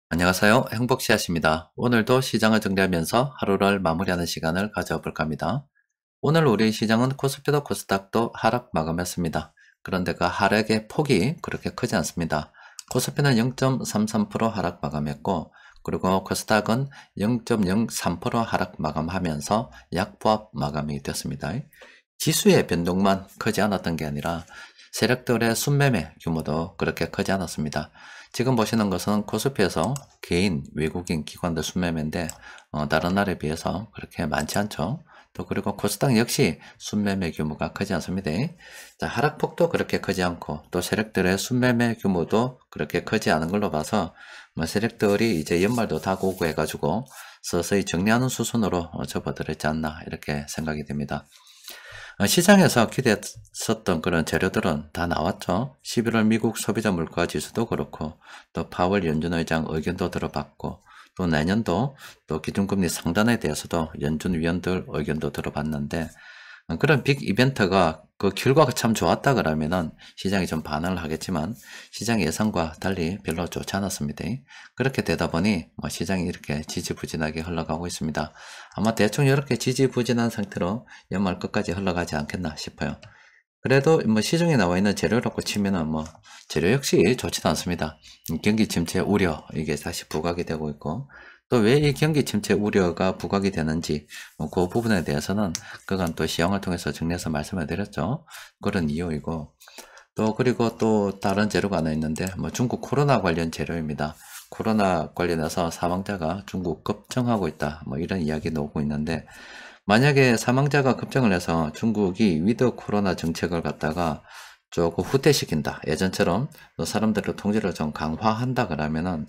안녕하세요. 행복씨앗입니다. 오늘도 시장을 정리하면서 하루를 마무리하는 시간을 가져볼까 합니다. 오늘 우리 시장은 코스피도 코스닥도 하락 마감했습니다. 그런데 그 하락의 폭이 그렇게 크지 않습니다. 코스피는 0.33% 하락 마감했고, 그리고 코스닥은 0.03% 하락 마감하면서 약보합 마감이 됐습니다. 지수의 변동만 크지 않았던 게 아니라 세력들의 순매매 규모도 그렇게 크지 않았습니다. 지금 보시는 것은 코스피에서 개인, 외국인, 기관들 순매매인데 다른 날에 비해서 그렇게 많지 않죠. 또 그리고 코스닥 역시 순매매 규모가 크지 않습니다. 자, 하락폭도 그렇게 크지 않고 또 세력들의 순매매 규모도 그렇게 크지 않은 걸로 봐서 세력들이 이제 연말도 다 고고 해가지고 서서히 정리하는 수순으로 접어들었지 않나 이렇게 생각이 됩니다. 시장에서 기대했었던 그런 재료들은 다 나왔죠. 11월 미국 소비자 물가 지수도 그렇고 또 파월 연준 의장 의견도 들어봤고 또 내년도 또 기준금리 상단에 대해서도 연준 위원들 의견도 들어봤는데 그런 빅 이벤트가 그 결과가 참 좋았다 그러면은 시장이 좀 반응을 하겠지만 시장 예상과 달리 별로 좋지 않았습니다. 그렇게 되다 보니 시장이 이렇게 지지부진하게 흘러가고 있습니다. 아마 대충 이렇게 지지부진한 상태로 연말 끝까지 흘러가지 않겠나 싶어요. 그래도 시중에 나와 있는 재료라고 치면은 재료 역시 좋지도 않습니다. 경기 침체 우려 이게 다시 부각이 되고 있고 또 왜 이 경기 침체 우려가 부각이 되는지 그 부분에 대해서는 그간 또 시황을 통해서 정리해서 말씀을 드렸죠. 그런 이유이고 또 그리고 또 다른 재료가 하나 있는데 중국 코로나 관련 재료입니다. 코로나 관련해서 사망자가 중국 급증하고 있다 이런 이야기 나오고 있는데 만약에 사망자가 급증을 해서 중국이 위드 코로나 정책을 갖다가 조금 후퇴시킨다. 예전처럼 사람들의 통제를 좀 강화한다 그러면은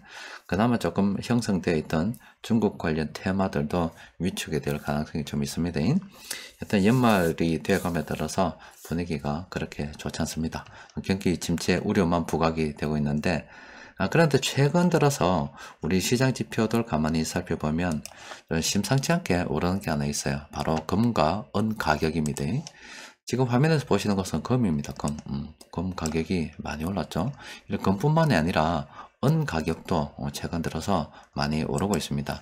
그나마 조금 형성되어 있던 중국 관련 테마들도 위축이 될 가능성이 좀 있습니다. 하여튼 연말이 되어감에 따라서 분위기가 그렇게 좋지 않습니다. 경기 침체 우려만 부각이 되고 있는데 그런데 최근 들어서 우리 시장 지표들 가만히 살펴보면 심상치 않게 오르는 게 하나 있어요. 바로 금과 은 가격입니다. 지금 화면에서 보시는 것은 금입니다. 금 가격이 많이 올랐죠. 금뿐만이 아니라 은 가격도 최근 들어서 많이 오르고 있습니다.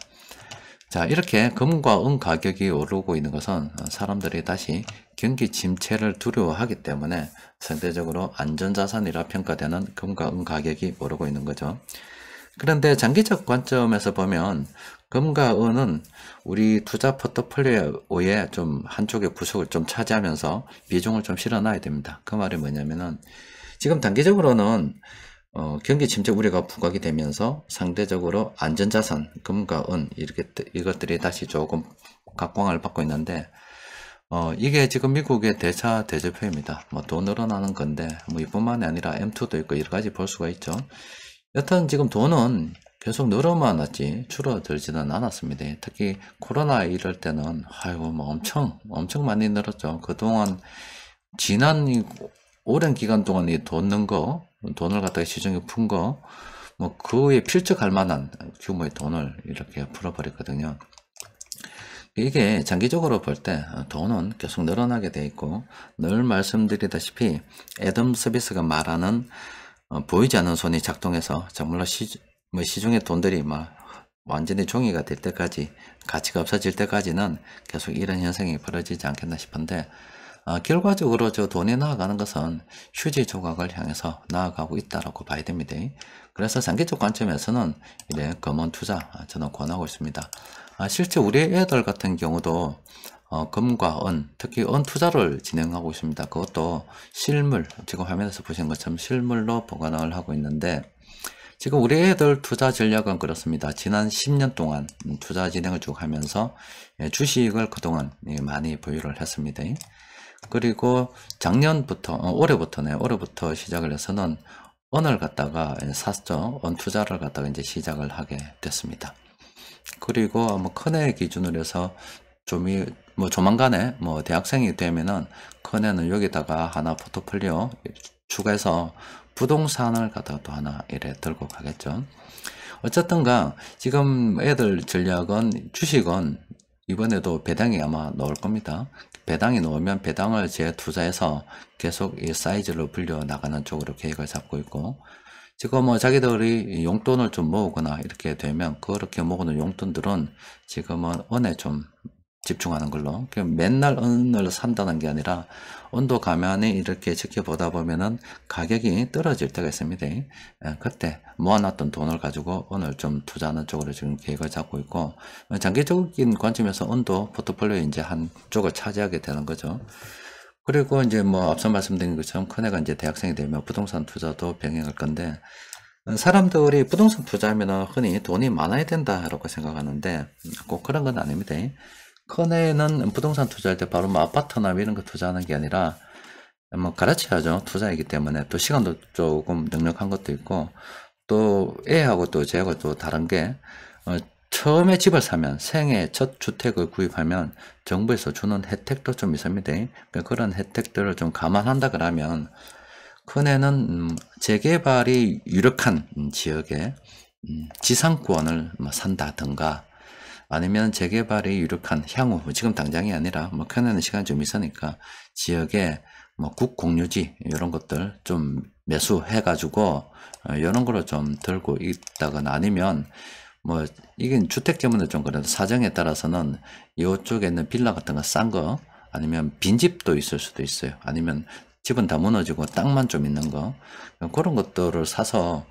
자, 이렇게 금과 은 가격이 오르고 있는 것은 사람들이 다시 경기 침체를 두려워하기 때문에 상대적으로 안전자산이라 평가되는 금과 은 가격이 오르고 있는 거죠. 그런데 장기적 관점에서 보면 금과 은은 우리 투자 포트폴리오의 좀 한쪽의 부속을 좀 차지하면서 비중을 좀 실어놔야 됩니다. 그 말이 뭐냐면은 지금 단기적으로는 경기 침체 우려가 부각이 되면서 상대적으로 안전자산, 금과 은 이것들이 다시 조금 각광을 받고 있는데 이게 지금 미국의 대차 대조표입니다. 더 늘어나는 건데 이뿐만이 아니라 M2도 있고 여러 가지 볼 수가 있죠. 여튼 지금 돈은 계속 늘어만 왔지 줄어들지는 않았습니다. 특히 코로나 이럴 때는 아이고 엄청 많이 늘었죠. 그동안 지난 오랜 기간 동안 이 돈 넣은 거, 돈을 갖다가 시중에 푼 거, 그에 필적할 만한 규모의 돈을 이렇게 풀어버렸거든요. 이게 장기적으로 볼 때 돈은 계속 늘어나게 돼 있고, 늘 말씀드리다시피 애덤 스미스가 말하는 보이지 않는 손이 작동해서 정말로 시중의 돈들이 완전히 종이가 될 때까지, 가치가 없어질 때까지는 계속 이런 현상이 벌어지지 않겠나 싶은데, 결과적으로 저 돈이 나아가는 것은 휴지 조각을 향해서 나아가고 있다라고 봐야 됩니다. 그래서 장기적 관점에서는 이래 금은 투자 저는 권하고 있습니다. 실제 우리 애들 같은 경우도 금과 은, 특히 은 투자를 진행하고 있습니다. 그것도 실물, 지금 화면에서 보시는 것처럼 실물로 보관을 하고 있는데 지금 우리 애들 투자 전략은 그렇습니다. 지난 10년 동안 투자 진행을 쭉 하면서 주식을 그동안 많이 보유를 했습니다. 그리고 작년부터 올해부터 시작을 해서는 은을 갖다가 샀죠. 은 투자를 갖다가 이제 시작을 하게 됐습니다. 그리고 큰애 기준으로 해서 조만간에 대학생이 되면은 큰애는 여기다가 하나 포트폴리오 추가해서 부동산을 갖다가 또 하나 이래 들고 가겠죠. 어쨌든가 지금 애들 전략은 주식은 이번에도 배당이 아마 나올 겁니다. 배당이 나오면 배당을 재투자해서 계속 이 사이즈로 불려 나가는 쪽으로 계획을 잡고 있고, 지금 뭐 자기들이 용돈을 좀 모으거나 이렇게 되면 그렇게 모으는 용돈들은 지금은 은에 좀 집중하는 걸로. 맨날 은을 산다는 게 아니라 은도 가만히 이렇게 지켜보다 보면은 가격이 떨어질 때가 있습니다. 예, 그때 모아놨던 돈을 가지고 은을 좀 투자하는 쪽으로 지금 계획을 잡고 있고, 장기적인 관점에서 은도 포트폴리오에 이제 한쪽을 차지하게 되는 거죠. 그리고 이제 뭐 앞서 말씀드린 것처럼 큰애가 이제 대학생이 되면 부동산 투자도 병행할 건데, 사람들이 부동산 투자하면 흔히 돈이 많아야 된다라고 생각하는데 꼭 그런 건 아닙니다. 큰애는 부동산 투자할 때 바로 뭐 아파트나 이런 거 투자하는 게 아니라 뭐 가르쳐야죠. 투자이기 때문에 또 시간도 조금 넉넉한 것도 있고, 또 애하고 또 쟤하고 또 다른 게 처음에 집을 사면 생애 첫 주택을 구입하면 정부에서 주는 혜택도 좀 있습니다. 그러니까 그런 혜택들을 좀 감안한다 그러면 큰애는 재개발이 유력한 지역에 지상권을 뭐 산다든가, 아니면 재개발이 유력한 향후 지금 당장이 아니라 뭐 큰애는 시간이 좀 있으니까 지역에 뭐 국공유지 이런 것들 좀 매수해 가지고 이런 거로 좀 들고 있다거나, 아니면 뭐 이게 주택 때문에 좀 그래도 사정에 따라서는 이쪽에 있는 빌라 같은 거 싼 거, 아니면 빈집도 있을 수도 있어요. 아니면 집은 다 무너지고 땅만 좀 있는 거, 그런 것들을 사서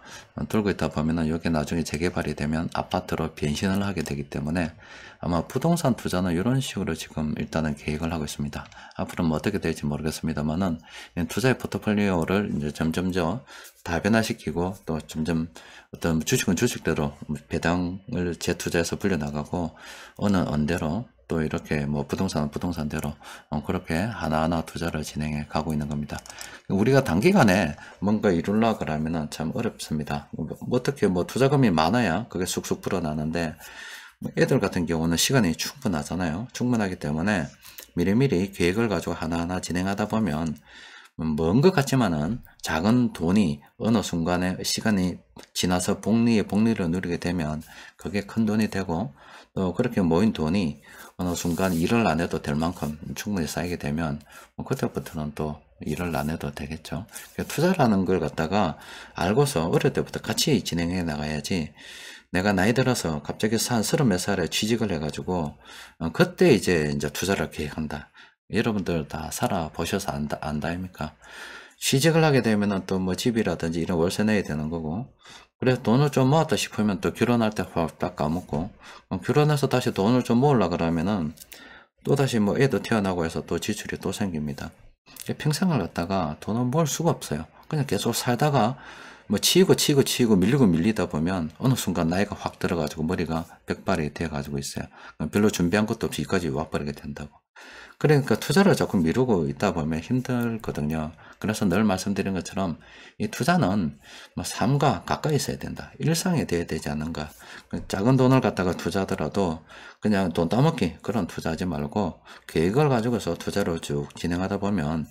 들고 있다 보면은 이게 나중에 재개발이 되면 아파트로 변신을 하게 되기 때문에 아마 부동산 투자는 이런 식으로 지금 일단은 계획을 하고 있습니다. 앞으로 뭐 어떻게 될지 모르겠습니다만은 투자의 포트폴리오를 이제 점점 다변화시키고, 또 점점 어떤 주식은 주식대로 배당을 재투자해서 불려나가고, 어느 언대로 또 이렇게 뭐 부동산은 부동산대로 그렇게 하나하나 투자를 진행해 가고 있는 겁니다. 우리가 단기간에 뭔가 이루려 그러면은 참 어렵습니다. 어떻게 뭐 투자금이 많아야 그게 쑥쑥 불어나는데, 애들 같은 경우는 시간이 충분하잖아요. 충분하기 때문에 미리미리 계획을 가지고 하나하나 진행하다 보면 먼 것 같지만은 작은 돈이 어느 순간에 시간이 지나서 복리를 누리게 되면 그게 큰 돈이 되고, 또 그렇게 모인 돈이 어느 순간 일을 안 해도 될 만큼 충분히 쌓이게 되면 그때부터는 또 일을 안 해도 되겠죠. 투자라는 걸 갖다가 알고서 어릴 때부터 같이 진행해 나가야지, 내가 나이 들어서 갑자기 한 30몇 살에 취직을 해가지고 그때 이제 투자를 계획한다. 여러분들 다 살아보셔서 안다입니까? 취직을 하게 되면은 또 뭐 집이라든지 이런 월세 내야 되는 거고, 그래서 돈을 좀 모았다 싶으면 또 결혼할 때 확 딱 까먹고, 결혼해서 다시 돈을 좀 모으려 그러면은 또 다시 뭐 애도 태어나고 해서 또 지출이 또 생깁니다. 평생을 갖다가 돈을 모을 수가 없어요. 그냥 계속 살다가 뭐 치이고 밀리다 보면 어느 순간 나이가 확 들어가지고 머리가 백발이 돼가지고 있어요. 별로 준비한 것도 없이 여기까지 와버리게 된다고. 그러니까 투자를 자꾸 미루고 있다 보면 힘들거든요. 그래서 늘 말씀드린 것처럼 이 투자는 뭐 삶과 가까이 있어야 된다. 일상에 돼야 되지 않는가. 작은 돈을 갖다가 투자하더라도 그냥 돈 따먹기 그런 투자하지 말고 계획을 가지고서 투자를 쭉 진행하다 보면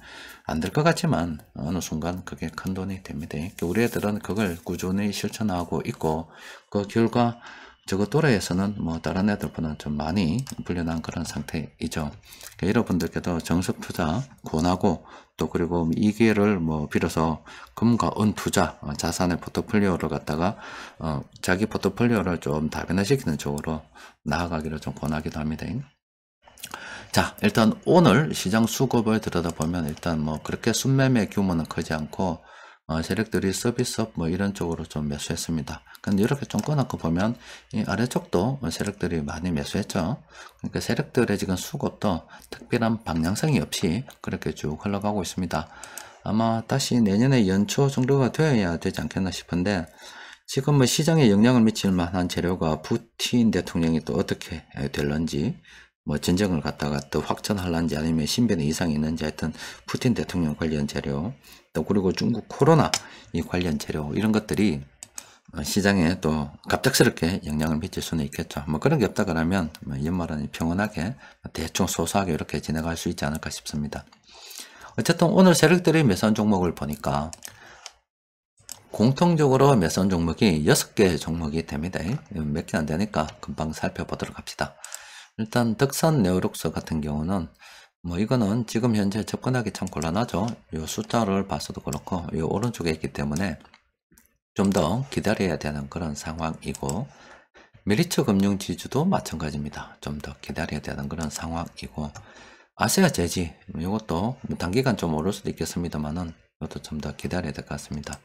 안 될 것 같지만 어느 순간 그게 큰 돈이 됩니다. 우리 애들은 그걸 꾸준히 실천하고 있고, 그 결과 저거 또래에서는 뭐 다른 애들보다 좀 많이 불려난 그런 상태이죠. 그러니까 여러분들께도 정석 투자 권하고, 또 그리고 이 기회를 뭐 빌어서 금과 은 투자, 자산의 포트폴리오를 갖다가 자기 포트폴리오를 좀 다변화시키는 쪽으로 나아가기를 좀 권하기도 합니다. 자, 일단 오늘 시장 수급을 들여다보면 일단 뭐 그렇게 순매매 규모는 크지 않고 세력들이 서비스업 뭐 이런 쪽으로 좀 매수했습니다. 근데 이렇게 좀 꺼놓고 보면 이 아래쪽도 세력들이 많이 매수했죠. 그러니까 세력들의 지금 수급도 특별한 방향성이 없이 그렇게 쭉 흘러가고 있습니다. 아마 다시 내년에 연초 정도가 되어야 되지 않겠나 싶은데, 지금 뭐 시장에 영향을 미칠 만한 재료가 푸틴 대통령이 또 어떻게 될런지, 뭐 전쟁을 갖다가 또 확전할런지 아니면 신변에 이상이 있는지, 하여튼 푸틴 대통령 관련 재료, 또 그리고 중국 코로나 이 관련 재료, 이런 것들이 시장에 또 갑작스럽게 영향을 미칠 수는 있겠죠. 뭐 그런 게 없다 그러면 연말은 평온하게 대충 소소하게 이렇게 지나갈 수 있지 않을까 싶습니다. 어쨌든 오늘 세력들이 매수한 종목을 보니까 공통적으로 매수한 종목이 6개 종목이 됩니다. 몇 개 안 되니까 금방 살펴보도록 합시다. 일단 덕산 네오룩스 같은 경우는 뭐 이거는 지금 현재 접근하기 참 곤란하죠. 이 숫자를 봤어도 그렇고 이 오른쪽에 있기 때문에 좀 더 기다려야 되는 그런 상황이고, 메리츠 금융지주도 마찬가지입니다. 좀 더 기다려야 되는 그런 상황이고, 아시아 재지 이것도 단기간 좀 오를 수도 있겠습니다만은 이것도 좀 더 기다려야 될 것 같습니다.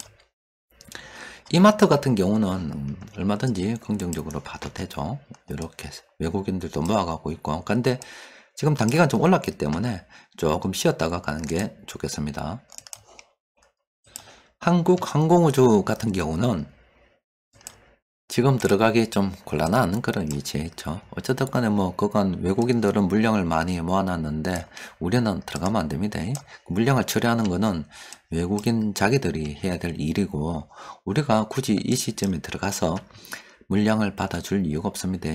이마트 같은 경우는 얼마든지 긍정적으로 봐도 되죠. 이렇게 외국인들도 모아가고 있고, 근데 지금 단기간 좀 올랐기 때문에 조금 쉬었다가 가는 게 좋겠습니다. 한국항공우주 같은 경우는 지금 들어가기 좀 곤란한 그런 위치에 있죠. 어쨌든 간에 뭐 그건 외국인들은 물량을 많이 모아놨는데 우리는 들어가면 안 됩니다. 물량을 처리하는 거는 외국인 자기들이 해야 될 일이고, 우리가 굳이 이 시점에 들어가서 물량을 받아줄 이유가 없습니다.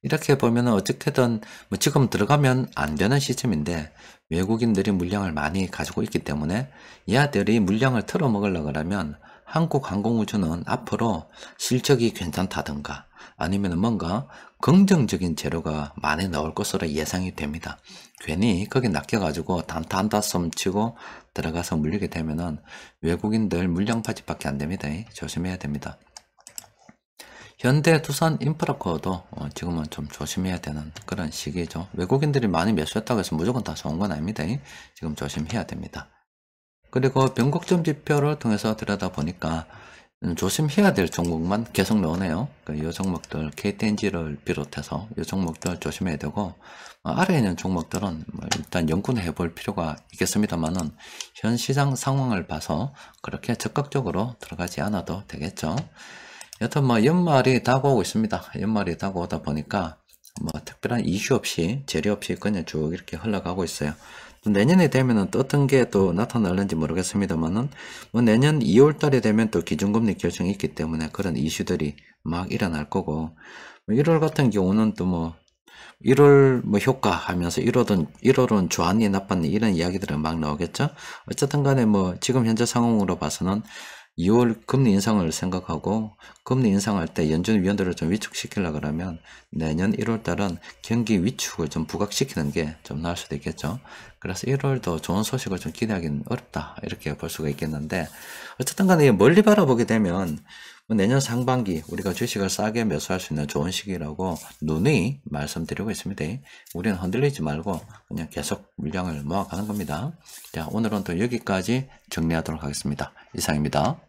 이렇게 보면은 어떻게든 뭐 지금 들어가면 안 되는 시점인데 외국인들이 물량을 많이 가지고 있기 때문에 얘들이 물량을 털어 먹으려고 하면 한국항공우주는 앞으로 실적이 괜찮다든가 아니면 뭔가 긍정적인 재료가 많이 나올 것으로 예상이 됩니다. 괜히 거기 낚여가지고 단타한다섬 치고 들어가서 물리게 되면은 외국인들 물량 파지밖에 안 됩니다. 조심해야 됩니다. 현대, 두산, 인프라코어도 지금은 좀 조심해야 되는 그런 시기죠. 외국인들이 많이 매수했다고 해서 무조건 다 좋은 건 아닙니다. 지금 조심해야 됩니다. 그리고 변곡점 지표를 통해서 들여다보니까 조심해야 될 종목만 계속 나오네요. 이 종목들 KTNG를 비롯해서 이 종목들 조심해야 되고, 아래에 있는 종목들은 일단 연구는 해볼 필요가 있겠습니다만은 현 시장 상황을 봐서 그렇게 적극적으로 들어가지 않아도 되겠죠. 여튼 뭐 연말이 다가오고 있습니다. 연말이 다가오다 보니까 뭐 특별한 이슈 없이 재료 없이 그냥 쭉 이렇게 흘러가고 있어요. 또 내년에 되면은 또 어떤 게 또 나타날는지 모르겠습니다만은 뭐 내년 2월 달에 되면 또 기준금리 결정이 있기 때문에 그런 이슈들이 막 일어날 거고, 1월 같은 경우는 또 뭐 1월 뭐 효과 하면서 1월은 좋았니 나빴니 이런 이야기들은 막 나오겠죠. 어쨌든 간에 뭐 지금 현재 상황으로 봐서는 2월 금리 인상을 생각하고 금리 인상할 때 연준 위원들을 좀 위축시키려고 그러면 내년 1월 달은 경기 위축을 좀 부각시키는 게 좀 나을 수도 있겠죠. 그래서 1월도 좋은 소식을 좀 기대하기는 어렵다 이렇게 볼 수가 있겠는데, 어쨌든 간에 멀리 바라보게 되면 내년 상반기 우리가 주식을 싸게 매수할 수 있는 좋은 시기라고 누누이 말씀드리고 있습니다. 우리는 흔들리지 말고 그냥 계속 물량을 모아가는 겁니다. 자, 오늘은 또 여기까지 정리하도록 하겠습니다. 이상입니다.